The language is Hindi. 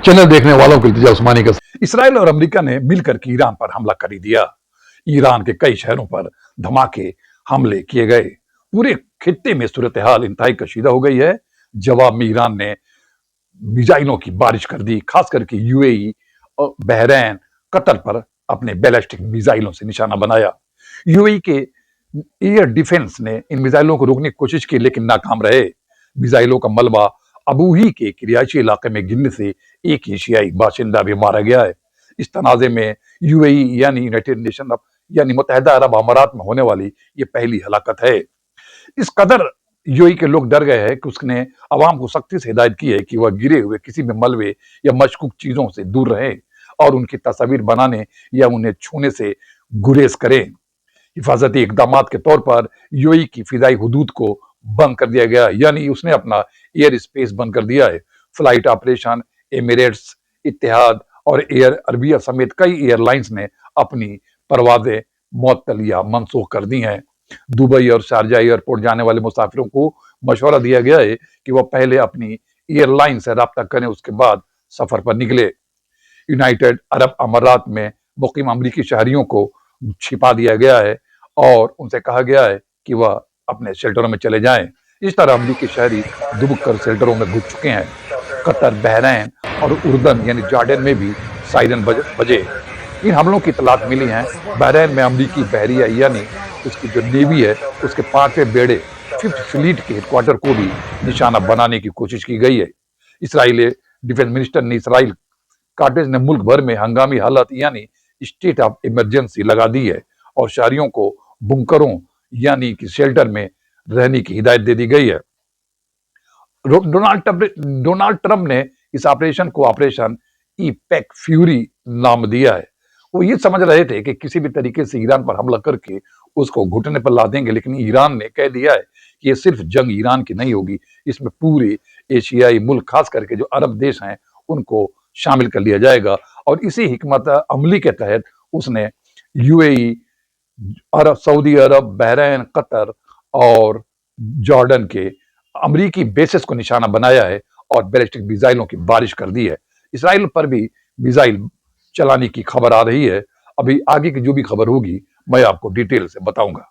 चैनल देखने वालों को इल्तिजा उस्मानी का। इसराइल और अमेरिका ने मिलकर के ईरान पर हमला कर ही दिया। ईरान के कई शहरों पर धमाके हमले किए गए। पूरे खित्ते में सूरत हाल इंतहाई कशीदा हो गई है। जवाब में ईरान ने मिसाइलों की बारिश कर दी, खास करके यूएई और बहरैन, कतर पर अपने बैलिस्टिक मिसाइलों से निशाना बनाया। यूएई के एयर डिफेंस ने इन मिसाइलों को रोकने की कोशिश की, लेकिन नाकाम रहे। मिसाइलों का मलबा अबूही के रिहायशी इलाके में गिरने से एक एशियाई बाशिंदा भी मारा गया है। इस तनाजे में यूएई यानी यूनाइटेड नेशन यानी मुत्तहिदा अरब अमारात में होने वाली ये पहली हलाकत है। इस कदर यूएई के लोग डर गए हैं कि उसने अवाम को सख्ती से हिदायत की है कि वह गिरे हुए किसी भी मलबे या मशकूक चीजों से दूर रहें और उनकी तस्वीर बनाने या उन्हें छूने से गुरेज करें। हिफाजती इकदाम के तौर पर यूएई की फिजाई हुदूद को बंद कर दिया गया, यानी उसने अपना एयर स्पेस बंद कर दिया है। फ्लाइट ऑपरेशन, एमिरेट्स, इत्तेहाद और एयर अरबिया समेत कई एयरलाइंस ने अपनी परवाजें मुअत्तल या मनसूख कर दी हैं। दुबई और शारजा एयरपोर्ट जाने वाले मुसाफिरों को मशवरा दिया गया है कि वह पहले अपनी एयरलाइन से रब्ता करें, उसके बाद सफर पर निकले। यूनाइटेड अरब अमारात में मुकीम अमरीकी शहरियों को छिपा दिया गया है और उनसे कहा गया है कि वह अपने शेल्टरों में चले जाएं। इस तरह अमरीकी शहरी दुबक कर शेल्टरों में घुस चुके हैं। कतर, बहरैन और उर्दन यानी जॉर्डन में भी सायरन बजे। इन हमलों की इतलात मिली हैं। बहरैन में अमरीकी बहरिया यानी उसकी जो नेवी है, उसके 5वें बेड़े 5th फ्लीट के हेडक्वार्टर को भी निशाना बनाने की कोशिश की गई है। इसराइली डिफेंस मिनिस्टर ने इसराइल काटेज ने मुल्क भर में हंगामी हालत यानी स्टेट ऑफ इमरजेंसी लगा दी है और शहरियों को बुंकरों यानी कि शेल्टर में रहने की हिदायत दे दी गई है। डोनाल्ड ट्रंप ने इस ऑपरेशन को ऑपरेशन इपेक फ्यूरी नाम दिया है। वो ये समझ रहे थे कि किसी भी तरीके से ईरान पर हमला करके उसको घुटने पर ला देंगे, लेकिन ईरान ने कह दिया है कि ये सिर्फ जंग ईरान की नहीं होगी, इसमें पूरे एशियाई मुल्क खास करके जो अरब देश हैं उनको शामिल कर लिया जाएगा। और इसी हिकमत अमली के तहत उसने यूएई, अरब, सऊदी अरब, बहरैन, कतर और जॉर्डन के अमरीकी बेसिस को निशाना बनाया है और बैलिस्टिक मिसाइलों की बारिश कर दी है। इसराइल पर भी मिसाइल चलाने की खबर आ रही है। अभी आगे की जो भी खबर होगी मैं आपको डिटेल से बताऊंगा।